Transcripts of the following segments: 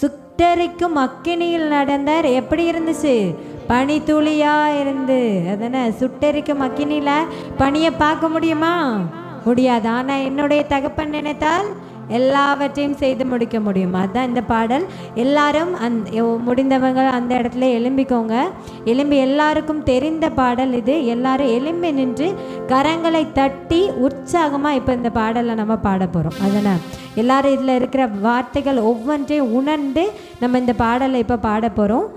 சுட்டரிக்கும் அக்கினியில் நடந்தார். எப்படி இருந்துச்சு? பனி துளியா இருந்து. அதனை சுட்டரிக்கும் அக்கினியில பனியை பார்க்க முடியுமா? முடியாது. ஆனா என்னுடைய தகப்பன் நினைத்தால் எல்லாவற்றையும் செய்து முடிக்க முடியும். அதுதான் இந்த பாடல். எல்லாரும் முடிந்தவங்க அந்த இடத்துல எழும்பிக்கோங்க. எழும்பி எல்லாருக்கும் தெரிந்த பாடல் இது. எல்லாரும் எழும்பி நின்று கரங்களை தட்டி உற்சாகமாக இப்போ இந்த பாடலை நம்ம பாட போகிறோம். அதனால் எல்லாரும் இதில் இருக்கிற வார்த்தைகள் ஒவ்வொன்றையும் உணர்ந்து நம்ம இந்த பாடலை இப்போ பாட போகிறோம்.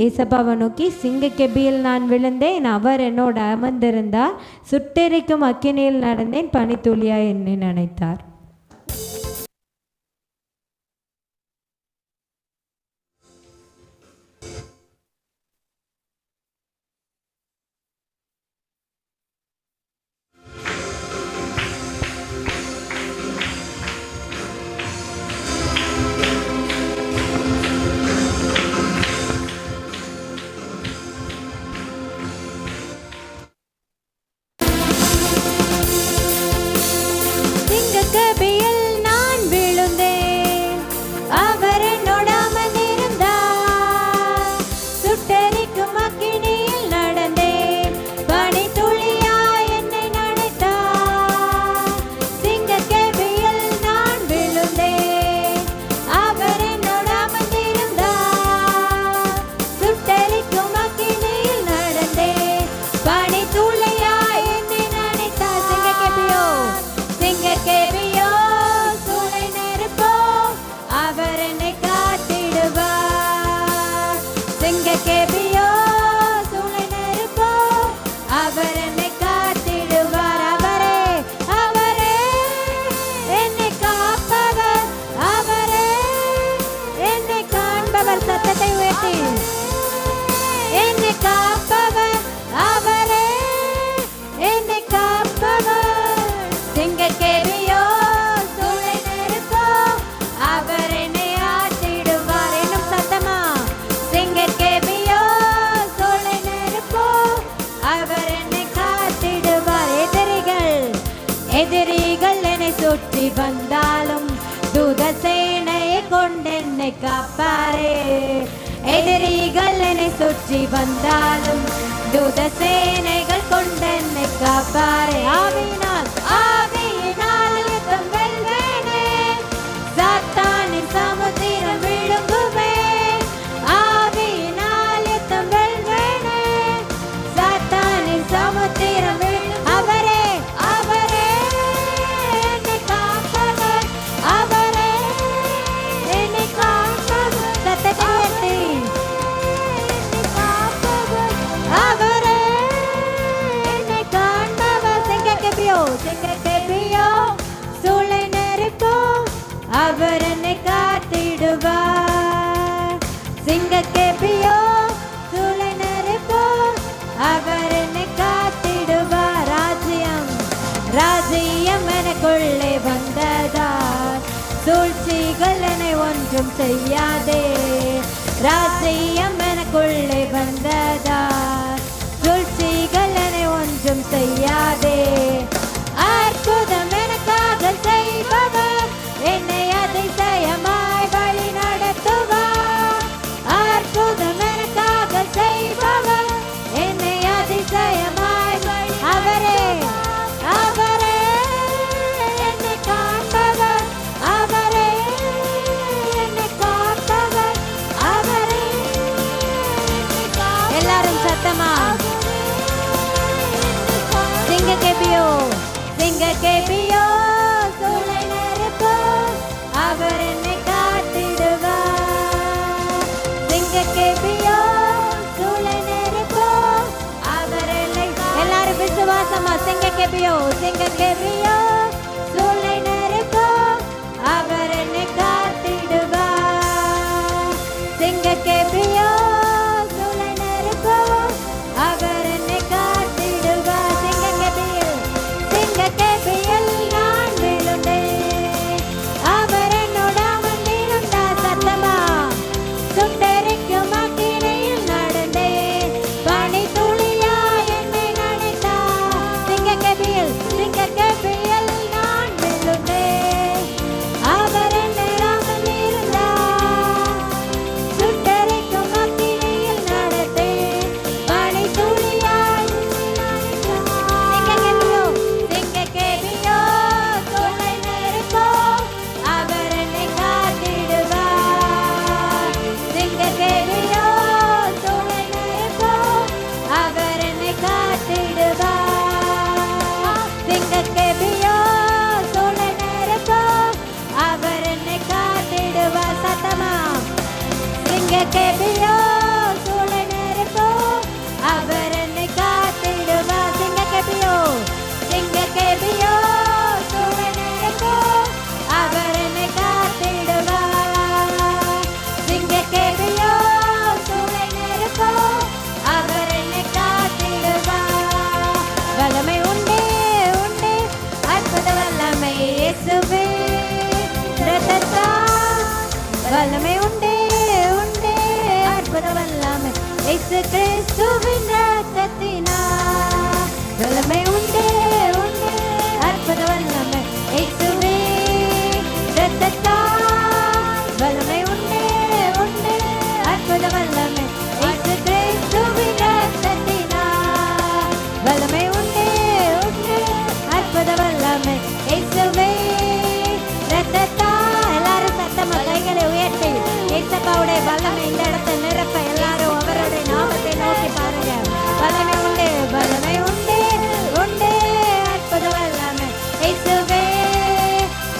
ஏசப்பாவை நோக்கி, சிங்க கெபியில் நான் விழுந்தேன், அவர் என்னோடு அமர்ந்திருந்தார், சுட்டெரிக்கும் அக்கினியில் நடந்தேன், பனித்துளியா என்னை நினைத்தார். எதிரிகள் என்னை சுற்றி வந்தாலும் தூதசேனையை கொண்டென்னை காப்பாரே. எதிரிகள் என்னை சுற்றி வந்தாலும் தூதசேனைகள் கொண்டென்னை காப்பாரே. ஆவியினால் யுத்தம் வெல்வேனே, சாத்தானின் சமுத்திரம் விழுங்குவேன். ஆவியினால் யுத்தம் வெல்வேனே, சாத்தானின் சமுத்திரம் அவர் என்னை காத்திடுவார். சிங்கக்கேபியோ சூளை நெருப்போ அவர் என்னை காத்திடுவார். ராஜ்யம் எனக்குள்ளே வந்ததார், சூழ்ச்சிகள் என்னை ஒன்றும் செய்யாதே. ராஜ்யம் எனக்குள்ளே வந்ததார், சூழ்ச்சிகள் என்னை ஒன்றும் செய்யாதே. அற்புதம் எனக்காக செய்பவர் என்னை அதிசயமாய் வழி நடத்துவார். அற்புதம் எனக்காக செய்பவர் என்னை அதிசயமாய் அவரே என்னை காப்பவர், அவரே என்னை காப்பவர், அவரே. எல்லாரும் சத்தமா சிங்கக்கேபியோ சிங்கக்கேபியோ சூளை நெருப்போ அவர் என்னை காத்திடுவார். சிங்கக்கேபியோ சூளை நெருப்போ அவர் என்னை. எல்லாரும் விசுவாசமா சிங்கக்கேபியோ சிங்கக்கேபியோ சூளை நெருப்போ அவர் என்னை காத்திடுவார். சிங்கக்கேபியோ சூளை நெருப்போ அவர் என்னை காத்திடுவார். சிங்கக்கேபியில் நான் விழுந்தேன், அவர் என்னோட அமர்ந்திருந்தார். சத்தமா சுட்டெரிக்கும் அக்கினியில் நடந்தேன், பனித்துளியா என்னை நினைத்தார். சிங்கக்கேபியில் சிங்கக்கேபியோ சூளை நெருப்போ அவர் என்னை காத்திடுவா. சிங்கக்கேபியோ சிங்கக்கேபியோ சூளை நெருப்போ அவர் என்னை காத்திடுவா. சிங்கக்கேபியோ சூளை நெருப்போ அவர் என்னை காத்திடுவா. வல்லமை உண்டே உண்டே அற்புத வல்லமை இயேசுவே இரத்தத்தால். வல்லமை உண்டே உண்டே அற்புத வல்லமை இயேசு கிறிஸ்துவின் இரத்தத்தினால். வல்லமை உண்டே உண்டே அற்புத வல்லமை இயேசுவே இரத்தத்தால். வல்லமை உண்டே உண்டே அற்புத வல்லமை இயேசு கிறிஸ்துவின் இரத்தத்தினால். வல்லமை உண்டே உண்டே அற்புத வல்லமை இயேசுவே இரத்தத்தால். எல்லாரும் சத்தமா கைகளை உயர்த்தி இயேசுவுடைய வல்லமை இந்த இடத்தை நிரப்ப எல்லாரும் அவருடைய நாமத்தை நோக்கி பாருங்க. வல்லமை உண்டே வல்லமை உண்டே உண்டே அற்புத வல்லமை இயேசுவே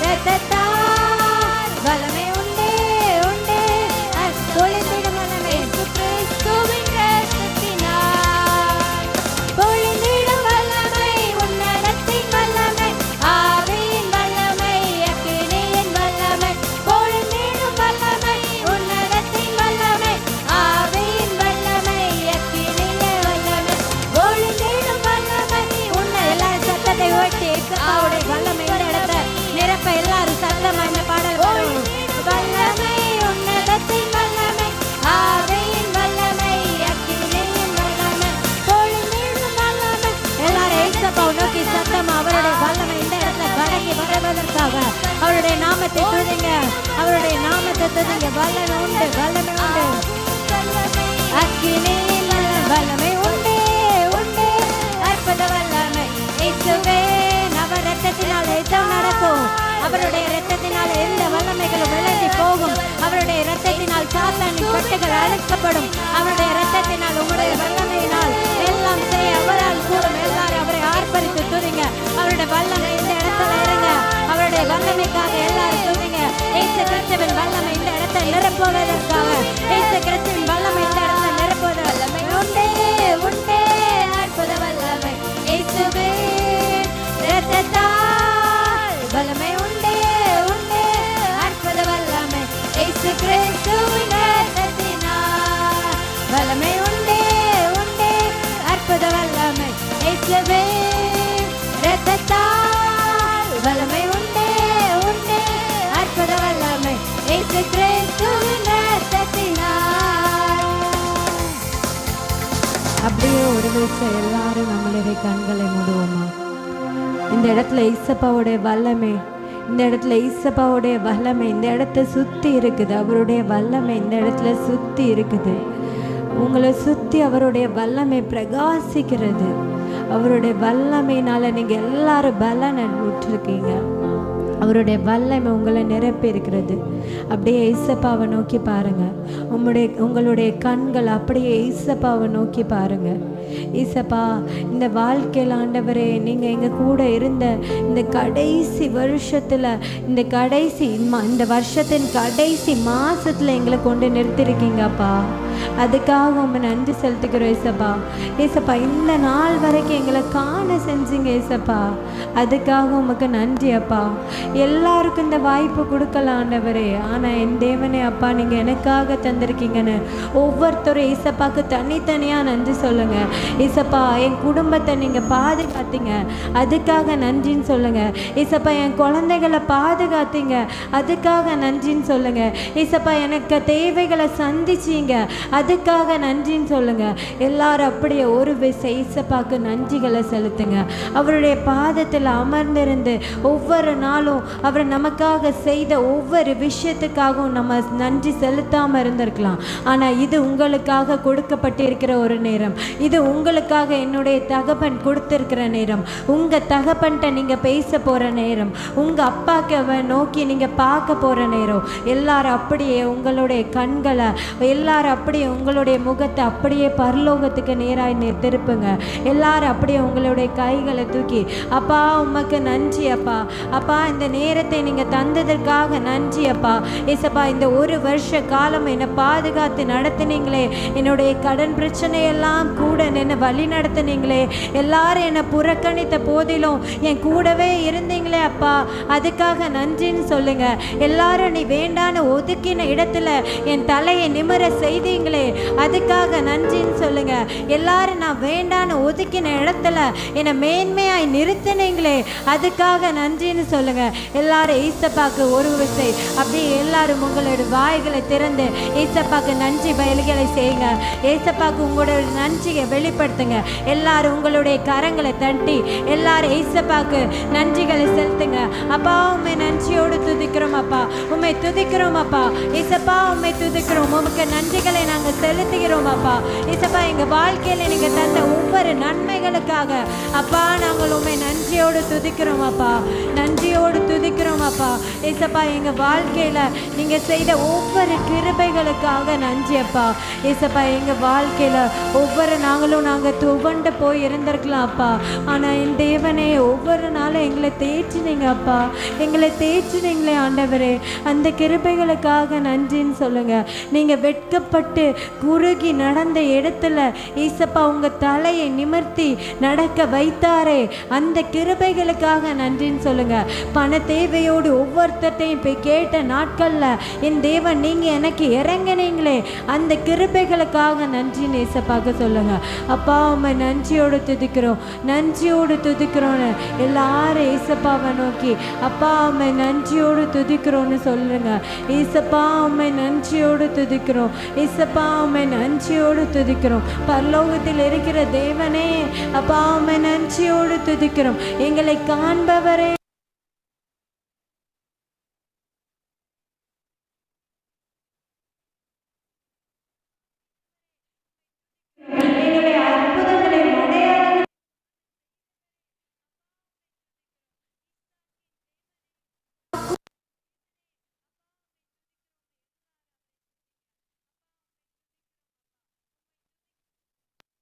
இரத்தத்தால். வல்லமை உண்டே உண்டே பொழிந்திடும் வல்லமை இயேசு கிறிஸ்துவின் இரத்தத்தினால். பொழிந்திடும் வல்லமை உன்னதத்தின் வல்லமை ஆவியின் வல்லமை அக்கினியின் வல்லமை. பொழிந்திடும் வல்லமை உன்னதத்தின் வல்லமை ஆவியின் வல்லமை அக்கினிய வல்லமை. பொழிந்திடும் வல்லமை எல்லாரும் சத்தத்தை ஓட்டி இயேசுவுடைய வல்லமை இந்த இடத்தை நிரப்ப எல்லாரும் சத்தமா இந்த பாடல் வரும். வல்லமை உன்னதத்தின் வல்லமை ஆவியின் வல்லமை அக்கினியின் வல்லமை. பொழிந்திடும் வல்லமை எல்லாரும் இயேசுவை நோக்கி சத்தமா அவருடைய வல்லமை இந்த இடத்துல வணங்கி வருவதற்காக அவருடைய நாமத்தை துதிங்க. அவருடைய நாமத்தை துதிங்க. வல்லமை உண்டு வல்லமை உண்டு அக்கினியின் வல்லமை உண்டே உண்டே அற்புத வல்லமை இயேசுவே. அவர் இரத்தத்தினால் எதுவும் நடக்கும். அவருடைய இரத்தத்தினால் எந்த வல்லமைகளும் விலகி போகும். அவருடைய இரத்தத்தினால் சாத்தானின் கட்டுகள் அழிக்கப்படும். அவருடைய இரத்தத்தினால் உங்களுடைய வல்லமையினால் எல்லாம் செய்ய அவரால் கூடும். எல்லாரும் அவரை ஆர்ப்பரித்து துதிங்க. அவருடைய வல்லமை இந்த இடத்துல இருங்க. அவருடைய வல்லமைக்காக எல்லாரும் துதிங்க. இயேசு கிறிஸ்துவின் வல்லமை இந்த இடத்தை நிரப்புவதற்காக இயேசு கிறிஸ்துவின் வல்லமை இந்த இடத்தை நிரப்புவது. வல்லமை உண்டே உண்டே அற்புத வல்லமை இயேசுவே இரத்தத்தால். வல்லமை உண்டே உண்டே அற்புத வல்லமை இயேசு கிறிஸ்துவின் இரத்தத்தினால். வல்லமை உண்டே உண்டே அற்புத வல்லமை இயேசுவே இரத்தத்தால். வல்லமை உண்டே உண்டே அற்புத வல்லமை இயேசு கிறிஸ்துவின் இரத்தத்தினால். அப்படியே ஒரு நிமிஷம் எல்லாரும் நம்மளுடைய கண்களை மூடுவோமா? இந்த இடத்துல இயேசுவுடைய வல்லமை, இந்த இடத்துல இயேசுவுடைய வல்லமை இந்த இடத்தை சுற்றி இருக்குது. அவருடைய வல்லமை இந்த இடத்துல சுற்றி இருக்குது. உங்களை சுற்றி அவருடைய வல்லமை பிரகாசிக்கிறது. அவருடைய வல்லமையினால நீங்கள் எல்லாரும் பலனை விட்டுருக்கீங்க. அவருடைய வல்லமை உங்களை நிரப்பி இருக்கிறது. அப்படியே இயேசுவை நோக்கி பாருங்க. உங்களுடைய கண்கள் அப்படியே இயேசுவை நோக்கி பாருங்க. இயேசுப்பா, இந்த வாழ்க்கையில் ஆண்டவரே நீங்கள் எங்கள் கூட இருந்த இந்த கடைசி வருஷத்தில், இந்த வருஷத்தின் கடைசி மாதத்தில் எங்களை கொண்டு நிறுத்திருக்கீங்கப்பா. அதுக்காக உண்மை நன்றி செலுத்துக்கிறோம் ஏசப்பா. ஏசப்பா, இந்த நாள் வரைக்கும் எங்களை காண செஞ்சீங்க ஏசப்பா. அதுக்காக உமக்கு நன்றி அப்பா. எல்லாருக்கும் இந்த வாய்ப்பு கொடுக்கலாம் ஆண்டவரே. ஆனால் என் தேவனே அப்பா, நீங்கள் எனக்காக தந்திருக்கீங்கன்னு ஒவ்வொருத்தரும் ஏசப்பாவுக்கு தனித்தனியாக நன்றி சொல்லுங்கள். ஏசப்பா, என் குடும்பத்தை நீங்கள் பாதுகாத்தீங்க, அதுக்காக நன்றின்னு சொல்லுங்கள். ஏசப்பா, என் குழந்தைகளை பாதுகாத்தீங்க, அதுக்காக நன்றின்னு சொல்லுங்கள். ஏசப்பா, எனக்கு தேவைகளை சந்திச்சிங்க, அதுக்காக நன்றின்னு சொல்லுங்க. எல்லாரும் அப்படியே ஒரு ஏசப்பாக்கு நன்றிகளை செலுத்துங்க. அவருடைய பாதத்தில் அமர்ந்திருந்து ஒவ்வொரு நாளும் அவர் நமக்காக செய்த ஒவ்வொரு விஷயத்துக்காகவும் நம்ம நன்றி செலுத்தாமல் இருந்திருக்கலாம். ஆனால் இது உங்களுக்காக கொடுக்கப்பட்டிருக்கிற ஒரு நேரம். இது உங்களுக்காக என்னுடைய தகப்பன் கொடுத்திருக்கிற நேரம். உங்கள் தகப்பன்கிட்ட நீங்கள் பேச போகிற நேரம். உங்கள் அப்பாக்கு நோக்கி நீங்கள் பார்க்க போகிற நேரம். எல்லாரும் அப்படியே உங்களுடைய கண்களை, எல்லாரும் அப்படியே உங்களுடைய முகத்தை அப்படியே பரலோகத்துக்கு நேராய் திருப்புங்க. எல்லாரும் அப்படியே உங்களுடைய கைகளை தூக்கி, அப்பா உமக்கு நன்றி அப்பா. அப்பா இந்த நேரத்தை நீங்கள் தந்ததற்காக நன்றி அப்பா. ஏசப்பா இந்த ஒரு வருஷ காலம் என்னை பாதுகாத்து நடத்தினீங்களே, என்னுடைய கடன் பிரச்சனையெல்லாம் கூட என்னை வழி நடத்தினீங்களே, எல்லாரும் என்னை புறக்கணித்த போதிலும் என் கூடவே இருந்தீங்களே அப்பா, அதுக்காக நன்றின்னு சொல்லுங்க. எல்லாரும் நீ வேண்டான்னு ஒதுக்கின இடத்துல என் தலையை நிமிர செய்தீங்களே, அதுக்காக நன்றின்னு சொல்லுங்க. எல்லாரும் நான் வேண்டான்னு ஒதுக்கின இடத்துல என்னை மேன்மையாய் நிறுத்தினீங்களே, அதுக்காக நன்றின்னு சொல்லுங்க. எல்லாரும் ஈசப்பாக்கு ஒரு விசை அப்படியே எல்லாரும் உங்களோட வாய்களை திறந்து ஈசப்பாக்கு நன்றி பயில்களை செய்யுங்க. ஏசப்பாக்கு உங்களோட நன்றியை வெளிப்படுத்துங்க. எல்லாரும் உங்களுடைய கரங்களை தட்டி எல்லாரும் ஈசப்பாக்கு நன்றிகளை செலுத்துங்க. அப்பா உண்மை நன்றியோடு துதிக்கிறோம் அப்பா, உண்மை துதிக்கிறோம் அப்பா. ஏசப்பா உண்மை துதிக்கிறோம், உமக்கு நன்றிகளை நாங்கள் செலுத்துகிறோம் அப்பா. ஏசப்பா எங்கள் வாழ்க்கையில் நீங்கள் தந்த ஒவ்வொரு நன்மைகளுக்காக அப்பா நாங்கள் உண்மை நன்றியோடு துதிக்கிறோம் அப்பா, நன்றியோடு துதிக்கிறோம் அப்பா. ஏசப்பா எங்கள் வாழ்க்கையில் நீங்கள் செய்த ஒவ்வொரு கிருபைகளுக்காக நன்றி அப்பா. ஏசப்பா எங்கள் வாழ்க்கையில் ஒவ்வொரு நாங்களும் நாங்கள் துவண்டு போய் இருந்திருக்கலாம் அப்பா, ஆனால் என் தேவனே ஒவ்வொரு நாளும் எங்களை தேய்ச்சினீங்க அப்பா, எங்களை தேய்ச்சினீங்களே ஆண்டவரே, அந்த கிருபைகளுக்காக நன்றின்னு சொல்லுங்க. நீங்கள் வெட்கப்பட்டு குறுகி நடந்த இடத்துல ஈசப்பா உங்கள் தலையை நிமிர்த்தி நடக்க வைத்தாரே, அந்த கிருபைகளுக்காக நன்றின்னு சொல்லுங்க. பண தேவையோடு ஒவ்வொருத்தையும் போய் கேட்ட நாட்களில் என் தேவன் நீங்கள் எனக்கு இறங்கினீங்களே, அந்த கிருபைகளுக்காக நன்றின்னு ஈசப்பாக்க சொல்லுங்க. அப்பா உண்மை நன்றியோடு துதிக்கிறோம், நன்றியோடு துதிக்கிறோன்னு எல்லாரும் ஈசப்பாவை நோக்கி அப்பா உண்மை நன்றியோடு துதிக்கிறோன்னு சொல்லுங்க. ஈசப்பா உண்மை நன்றியோடு துதிக்கிறோம், ஈசப்பா உண்மை நன்றியோடு துதிக்கிறோம். பரலோகத்தில் இருக்கிற தேவனே அப்பா உண்மை நன்றியோடு துதிக்கிறோம். எங்களை காண்பவரே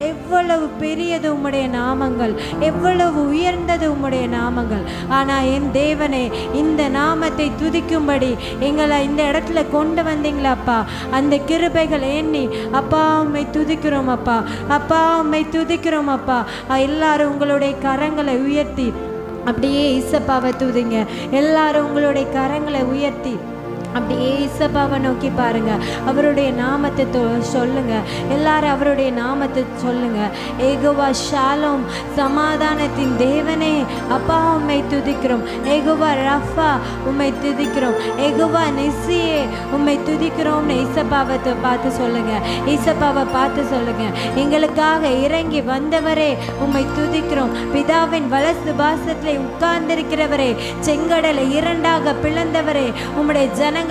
எவ்வளவு பெரியது உம்முடைய நாமங்கள், எவ்வளவு உயர்ந்தது உம்முடைய நாமங்கள். ஆனால் என் தேவனே இந்த நாமத்தை துதிக்கும்படி எங்களை இந்த இடத்துல கொண்டு வந்தீங்களப்பா, அந்த கிருபைகள் எண்ணி அப்பா உம்மை துதிக்கிறோம் அப்பா, அப்பா உம்மை துதிக்கிறோம் அப்பா. எல்லாரும் உங்களுடைய கரங்களை உயர்த்தி அப்படியே இசப்பாவை துதிங்க. எல்லாரும் உங்களுடைய கரங்களை உயர்த்தி அப்படியே இசப்பாவை நோக்கி பாருங்க, அவருடைய நாமத்தை சொல்லுங்க. எல்லாரும் அவருடைய நாமத்தை சொல்லுங்க. ஏகோவா ஷாலோம், சமாதானத்தின் தேவனே அப்பா உம்மை துதிக்கிறோம். ஏகோவா ரஃபா உம்மை துதிக்கிறோம். ஏகோவா நிசியே உம்மை துதிக்கிறோம்னு இசப்பாவை பார்த்து சொல்லுங்க. இசப்பாவை பார்த்து சொல்லுங்க. எங்களுக்காக இறங்கி வந்தவரே உம்மை துதிக்கிறோம். பிதாவின் வலசு பாசத்தில் உட்கார்ந்திருக்கிறவரே, செங்கடலை இரண்டாக பிளந்தவரே, உம்முடைய ஜனங்களுக்காக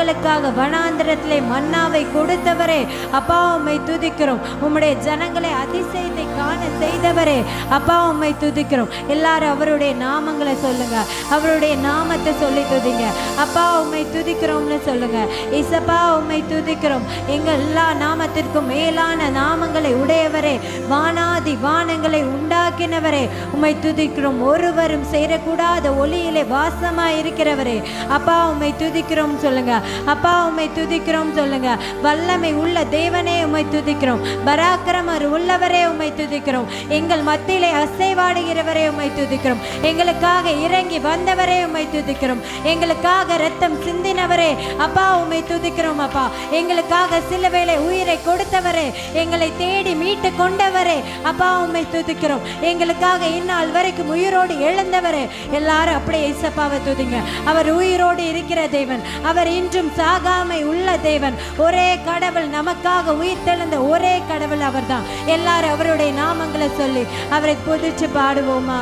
வனாந்திரத்திலே மன்னாவை கொடுத்தவரே அப்பா உம்மை துதிக்கிறோம். உம்முடைய ஜனங்களை அதிசயத்தை காண செய்தவரே அப்பா உம்மை துதிக்கிறோம். எல்லாரும் அவருடைய நாமங்களை சொல்லுங்க, அவருடைய நாமத்தை சொல்லி துதிங்க. அப்பா உம்மை துதிக்கிறோம்னு சொல்லுங்க. இசப்பா உம்மை துதிக்கிறோம். எங்கள் எல்லா நாமத்திற்கும் மேலான நாமங்களை உடையவரே, வானாதி வானங்களை உண்டாக்கினவரே உம்மை துதிக்கிறோம். ஒருவரும் சேரக்கூடாத ஒளியிலே வாசமாய் இருக்கிறவரே அப்பா உம்மை துதிக்கிறோம் சொல்லுங்க. அப்பா உம்மை துதிக்கிறோம் சொல்லுங்க. வல்லமை உள்ள தேவனே உம்மை துதிக்கிறோம். பராக்கிரமர் உள்ளவரே உம்மை துதிக்கிறோம். எங்கள் மத்தியிலே அசைவாடுகிறவரே உம்மை துதிக்கிறோம். எங்களுக்காக இறங்கி வந்தவரே உம்மை துதிக்கிறோம். எங்களுக்காக இரத்தம் சிந்தினவரே அப்பா உம்மை துதிக்கிறோம். அப்பா எங்களுக்காக சிலுவையிலே உயிரை கொடுத்தவரே, எங்களை தேடி மீட்டு கொண்டவரே அப்பா உம்மை துதிக்கிறோம். எங்களுக்காக இந்நாள் வரைக்கும் உயிரோடு எழுந்தவரே, எல்லாரும் அப்படியே இசப்பாவை துதிங்க. அவர் உயிரோடு இருக்கிற தேவன், அவர் இன்றும் சாகாமை உள்ள தேவன். ஒரே கடவுள், நமக்காக உயிர் தெழுந்த ஒரே கடவுள் அவர்தான். எல்லாரும் அவருடைய நாமங்களை சொல்லி அவரை புதிச்சு பாடுவோமா?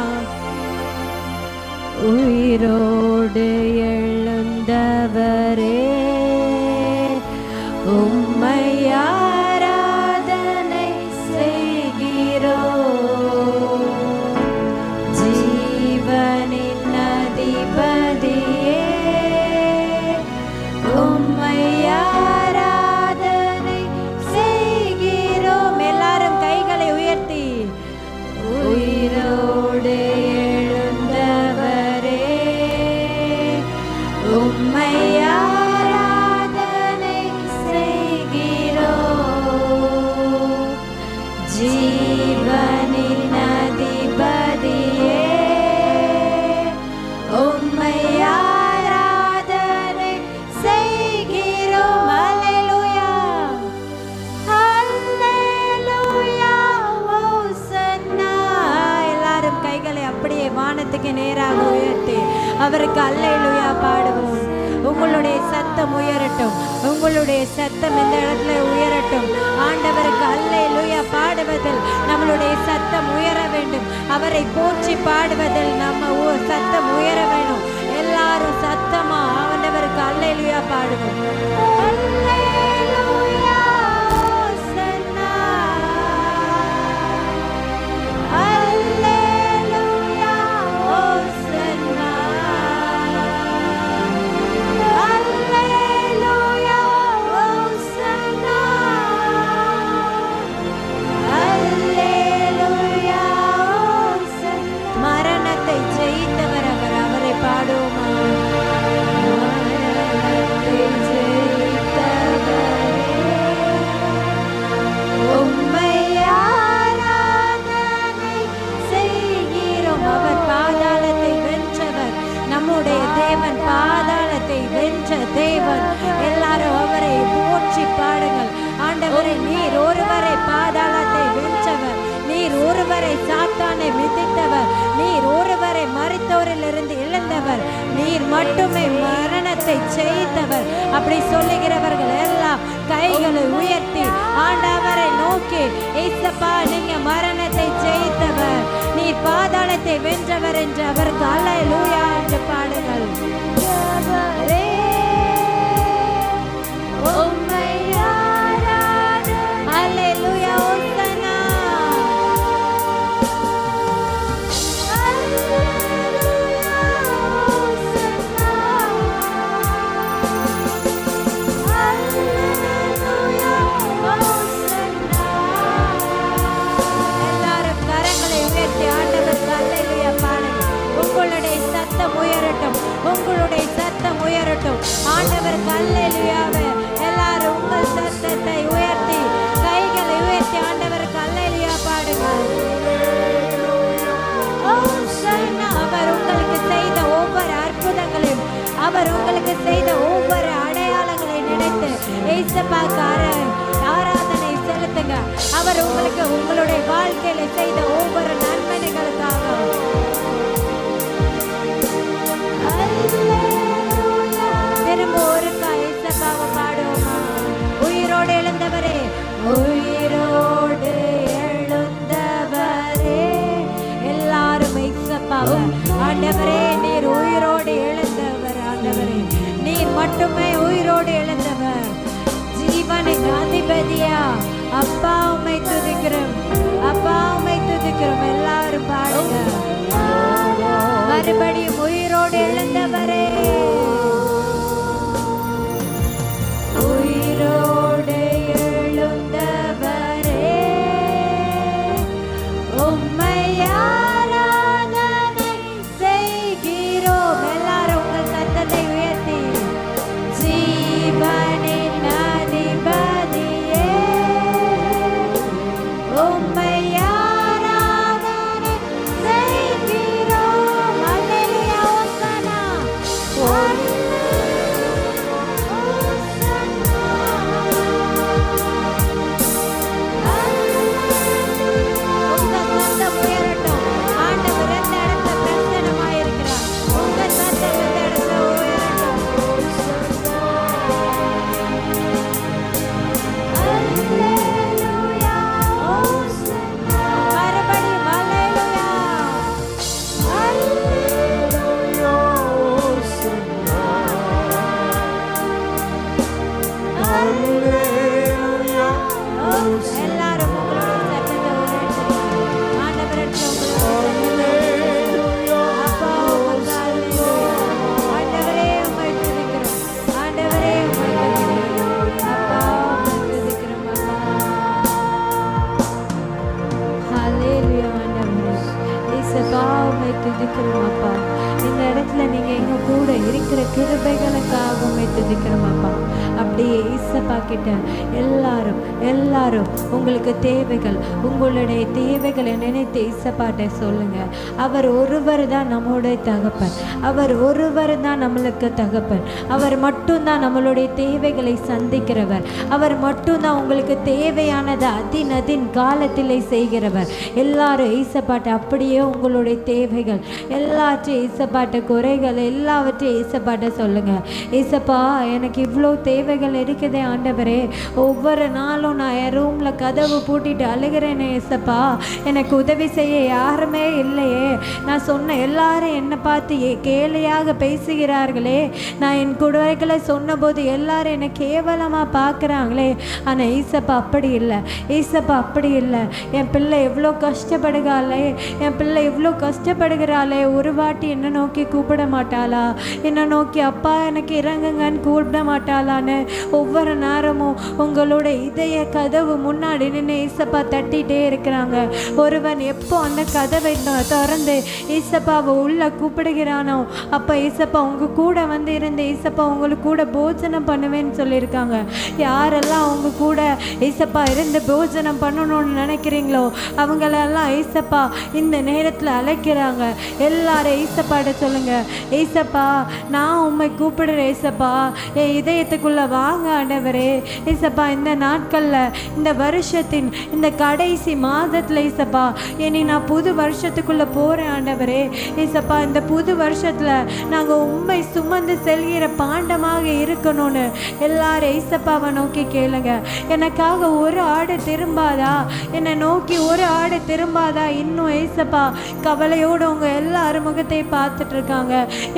உயிரோடு எழுந்தவரே உம்மை ஆராதனை செய்கிறோம். ஜீவனின் அதிபதியே உம்மை ஆராதனை செய்கிறோம். உங்களுடைய சத்தம் இந்த இடத்துல உயரட்டும். ஆண்டவருக்கு அல்லேலூயா பாடுவதில் நம்மளுடைய சத்தம் உயர வேண்டும். அவரை போற்றி பாடுவதில் நம்ம சத்தம் உயர வேண்டும். எல்லாரும் சத்தமா ஆண்டவருக்கு அல்லேலூயா பாடுவோம். தேவன் எல்லாரும் அவரை போற்றி பாடுங்கள். ஆண்டவரை நீர் ஒருவரை பாதாளத்தை வென்றவர், நீர் ஒருவரை சாத்தானை மிதித்தவர், நீர் ஒருவரை மரித்தோரிலிருந்து எழுந்தவர், நீர் மட்டுமே மரணத்தை ஜெயித்தவர். அப்படி சொல்லுகிறவர்கள் எல்லாம் கைகளை உயர்த்தி ஆண்டவரை நோக்கி, ஏசப்பா நீங்க மரணத்தை ஜெயித்தவர், நீர் பாதாளத்தை வென்றவர் என்று அவருக்கு அல்லேலூயா என்று பாடுங்கள். உங்களுடைய சத்தம் உயரட்டும். ஆண்டவருக்கு அல்லேலூயாவே. எல்லாரும் உங்கள் சத்தத்தை உயர்த்தி கைகளை உயர்த்தி ஆண்டவருக்கு அல்லேலூயா பாடுங்கள். அவர் உங்களுக்கு செய்த ஒவ்வொரு அற்புதங்களையும், அவர் உங்களுக்கு செய்த ஒவ்வொரு அடையாளங்களை நினைத்து ஏசப்பாக்கு ஆராதனை செலுத்துங்க. அவர் உங்களுக்கு உங்களுடைய வாழ்க்கையில செய்த ஒவ்வொரு நன்மைகளுக்காக திரும்ப ஒரு ஏசப்பாவை பாடுவோமா? உயிரோடு எழுந்தவரே, உயிரோடு எழுந்தவரே, எல்லாரும் ஏசப்பாவை. ஆண்டவரே நீர் உயிரோடு எழுந்தவர், ஆண்டவரே நீர் மட்டுமே உயிரோடு எழுந்தவர், ஜீவனின் அதிபதியா. அப்பா உம்மை துதிக்கிறோம், அப்பா உம்மை துதிக்கிறோம். எல்லாரும் பாடுங்க. மறுபடியும் உயிரோடு எழுந்தவரே, உயிரோடு எழுந்தவரே, உம்மை ஆராதனை செய்கிறோம். எல்லாரும் உங்கள் சத்தத்தை உயர்த்தி, ஜீவனின் அதிபதியே, உம்மை ஆராதனை செய்கிறோம். அல்லேலூயா, ஓசனா. ஏசப்பா கிட்ட எல்லாரும் எல்லாரும் உங்களுக்கு தேவைகள், உங்களுடைய தேவைகளை நினைத்து ஏசப்பாட்ட சொல்லுங்க. அவர் ஒருவர் தான் நம்மளுடைய தகப்பன், அவர் ஒருவர் தான் நம்மளுக்கு தகப்பன், அவர் மட்டும்தான் நம்மளுடைய தேவைகளை சந்திக்கிறவர், அவர் மட்டும்தான் உங்களுக்கு தேவையானதை அதின் காலத்திலே செய்கிறவர். எல்லாரும் ஏசப்பாட்ட அப்படியே உங்களுடைய தேவைகள் எல்லாற்றையும் ஏசப்பாட்ட, குறைகள் எல்லாவற்றையும் ஏசப்பாட்ட சொல்லுங்க. ஏசப்பா எனக்கு இவ்வளோ தேவைகள் இருக்குதே ஆண்டவரே, ஒவ்வொரு நாளும் நான் என் ரூமில் கதவு பூட்டிட்டு அழுகிறேனே ஏசப்பா, எனக்கு உதவி செய்ய யாருமே இல்லையே, நான் சொன்ன எல்லாரும் என்னை பார்த்து கேலியாக பேசுகிறார்களே, நான் என் குறைகளை சொன்னபோது எல்லாரும் என்னை கேவலமாக பார்க்குறாங்களே. ஆனால் ஏசப்பா அப்படி இல்லை, ஏசப்பா அப்படி இல்லை. என் பிள்ளை எவ்வளோ கஷ்டப்படுகிறாளே, என் பிள்ளை இவ்வளோ கஷ்டப்படுகிறாளே, ஒரு வாட்டி என்னை நோக்கி கூப்பிட மாட்டாளா, என்னை நோக்கி அப்பா எனக்கு இறங்குங்கன்னு கூப்பிட மாட்டாளான்னு ஒவ்வொரு நேரமும் உங்களோட இதய கதவு முன்னாடி நின்று ஏசப்பா தட்டிகிட்டே இருக்கிறாங்க. ஒருவன் எப்போ அந்த கதவை திறந்து ஏசப்பாவை உள்ள கூப்பிடுகிறானோ அப்போ ஏசப்பா உங்கள் கூட வந்து இருந்து ஏசப்பா உங்களுக்கு கூட போஜனம் பண்ணுவேன்னு சொல்லியிருக்காங்க. யாரெல்லாம் அவங்க கூட ஏசப்பா இருந்து போஜனம் பண்ணணும்னு நினைக்கிறீங்களோ அவங்களெல்லாம் ஏசப்பா இந்த நேரத்தில் அழைக்கிறாங்க. எல்லாரும் ஏசப்பாட்ட சொல்லுங்க, ஏசப்பா நான் உண்மை கூப்பிடுறேன் ஏசப்பா, என் இதயத்துக்குள்ளே வாங்க ஆண்டவரே. ஏசப்பா இந்த நாட்களில், இந்த வருஷத்தின் இந்த கடைசி மாதத்தில் ஏசப்பா இனி நான் புது வருஷத்துக்குள்ளே போகிறேன் ஆண்டவரே. ஏசப்பா இந்த புது வருஷத்தில் நாங்கள் உண்மை சுமந்து செல்கிற பாண்டமாக இருக்கணும்னு எல்லாரும் ஏசப்பாவை நோக்கி கேளுங்க. எனக்காக ஒரு ஆடு திரும்பாதா, என்னை நோக்கி ஒரு ஆடு திரும்பாதா, இன்னும் ஏசப்பா கவலையோடு உங்க எல்லாரும் முகத்தை பார்த்துட்டு இருக்காங்க.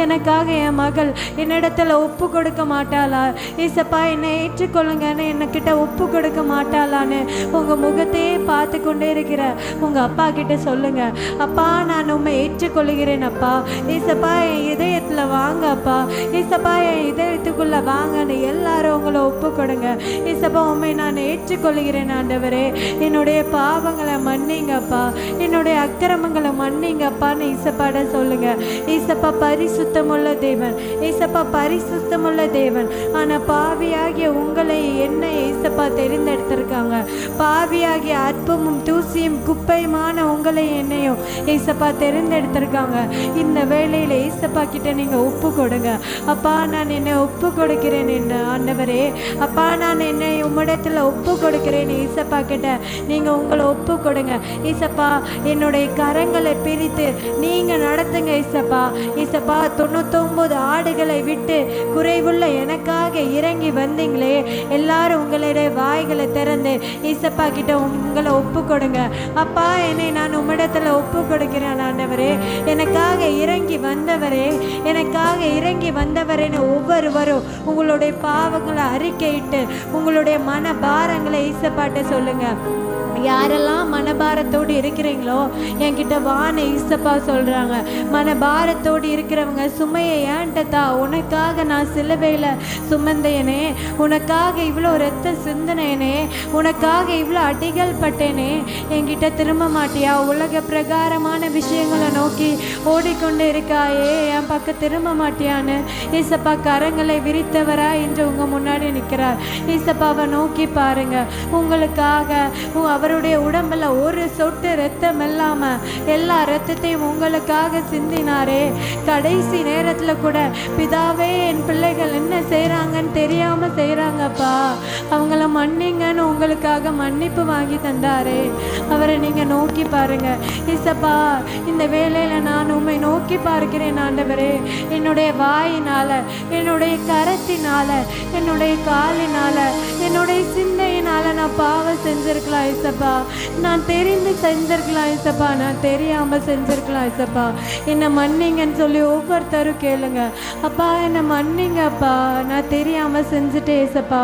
எனக்காக என் மகள் என்னிடத்துல ஒப்பு கொடுக்க மாட்டாளா ஏசப்பா, என்னை ஏற்றுக்கொள்ளுங்கன்னு என்னக்கிட்ட ஒப்பு கொடுக்க மாட்டாளான்னு உங்கள் முகத்தையே பார்த்து கொண்டே இருக்கிற உங்கள் அப்பா கிட்ட சொல்லுங்க. அப்பா நான் உண்மை ஏற்றுக்கொள்கிறேன் அப்பா, ஏசப்பா என் இதயத்தில் வாங்க அப்பா, ஏசப்பா என் இதயத்துக்குள்ளே வாங்கன்னு எல்லாரும் உங்களை ஒப்பு கொடுங்க. ஏசப்பா உண்மை நான் ஏற்றுக்கொள்கிறேன் ஆண்டவரே, என்னுடைய பாவங்களை மன்னிங்கப்பா, என்னுடைய அக்கிரமங்களை மன்னிங்கப்பான்னு ஏசப்பாட சொல்லுங்க. ஏசப்பா பரிசுத்தமுள்ள தேவன், ஏசப்பா பரிசுத்தமுள்ள தேவன். ஆனால் பாவியாகிய உங்களை என்ன ஏசப்பா தெரிந்தெடுத்திருக்காங்க. பாவியாகிய அற்பமும் தூசியும் குப்பையுமான உங்களை என்னையும் ஏசப்பா தெரிந்தெடுத்திருக்காங்க. இந்த வேளையில் ஏசப்பா கிட்ட நீங்கள் ஒப்பு கொடுங்க. அப்பா நான் என்னை ஒப்பு கொடுக்கிறேன் என்ன ஆண்டவரே, அப்பா நான் என்னை உம்மிடத்தில் ஒப்பு கொடுக்கிறேன் ஏசப்பா கிட்ட நீங்கள் உங்களை ஒப்பு கொடுங்க. ஏசப்பா என்னுடைய கரங்களை பிரித்து நீங்கள் நடத்துங்க ஏசப்பா. ஏசப்பா 99 ஆடுகளை விட்டு குறைவுள்ள எனக்காக இறங்கி வந்தீங்களே, எல்லாரும் உங்களுடைய வாய்களை திறந்து ஏசப்பா கிட்ட உங்களை ஒப்பு கொடுங்க. அப்பா என்னை நான் உம்மிடத்தில் ஒப்பு கொடுக்கிறேன் ஆண்டவரே, எனக்காக இறங்கி வந்தவரே, எனக்காக இறங்கி வந்தவரேன்னு ஒவ்வொருவரும் உங்களுடைய பாவங்களை அறிக்கையிட்டு உங்களுடைய மன பாரங்களை ஏசப்பாட்ட சொல்லுங்க. யாரெல்லாம் மனபாரத்தோடு இருக்கிறீங்களோ என்கிட்ட வான ஈசப்பா சொல்கிறாங்க. மனபாரத்தோடு இருக்கிறவங்க சுமையை ஏன்ட்டதா, உனக்காக நான் சிலுவையில் சுமந்தேனே, உனக்காக இவ்வளோ ரத்த சிந்தனேனே, உனக்காக இவ்வளோ அடிகள் பட்டேனே, என்கிட்ட திரும்ப மாட்டியா, உலக பிரகாரமான விஷயங்களை நோக்கி ஓடிக்கொண்டு இருக்காயே, என் பக்கம் திரும்ப மாட்டியான்னு ஈசப்பா கரங்களை விரித்தவரா என்று உங்கள் முன்னாடி நிற்கிறார். ஈசப்பாவை நோக்கி பாருங்க. உங்களுக்காக அவருடைய உடம்புல ஒரு சொட்டு ரத்தம் இல்லாம எல்லா ரத்தத்தையும் உங்களுக்காக சிந்தினாரே. கடைசி நேரத்தில் கூட பிதாவே என் பிள்ளைகள் என்ன செய்கிறாங்கன்னு தெரியாம செய்கிறாங்கப்பா, அவங்கள மன்னிங்கன்னு உங்களுக்காக மன்னிப்பு வாங்கி தந்தாரே. அவரை நீங்க நோக்கி பாருங்க. இசப்பா இந்த வேளையில நான் உண்மை நோக்கி பார்க்கிறேன் ஆண்டவரே. என்னுடைய வாயினால, என்னுடைய கரத்தினால, என்னுடைய காலினால, என்னுடைய சிந்தையினால நான் பாவம் செஞ்சிருக்கலாம் இசப்பா, நான் தெரிந்து செஞ்சிருக்கலாம் இசப்பா, நான் தெரியாம செஞ்சிருக்கலாம் இசப்பா, என்னை மன்னிங்கன்னு சொல்லி ஒவ்வொருத்தரும் கேளுங்க. அப்பா என்னை மன்னிங்கப்பா, நான் தெரியாம செஞ்சுட்டேன் இசப்பா.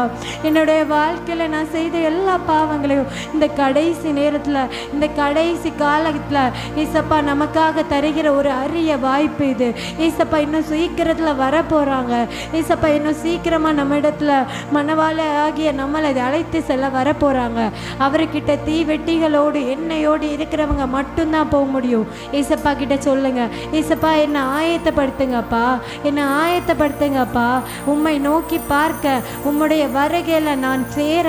என்னுடைய வாழ்க்கையில நான் செய்த எல்லா பாவங்களையும் இந்த கடைசி நேரத்துல, இந்த கடைசி காலத்துல இசப்பா நமக்காக தருகிற ஒரு அரிய வாய்ப்பு இது. இசப்பா இன்னும் சீக்கிரத்துல வர போறாங்க. இசப்பா இன்னும் சீக்கிரமா நம்ம இடத்துல மனவாள ஆகிய நம்மளை அழைத்து செல்ல வர போறாங்க. அவர்கிட்ட தீவெட்டிகளோடு எண்ணெயோடு இருக்கிறவங்க மட்டும்தான் போக முடியும். ஏசப்பா கிட்ட சொல்லுங்க, ஏசப்பா என்னை ஆயத்தப்படுத்துங்கப்பா, என்னை ஆயத்தப்படுத்துங்கப்பா, உம்மை நோக்கி பார்க்க, உம்முடைய வருகையில் நான் சேர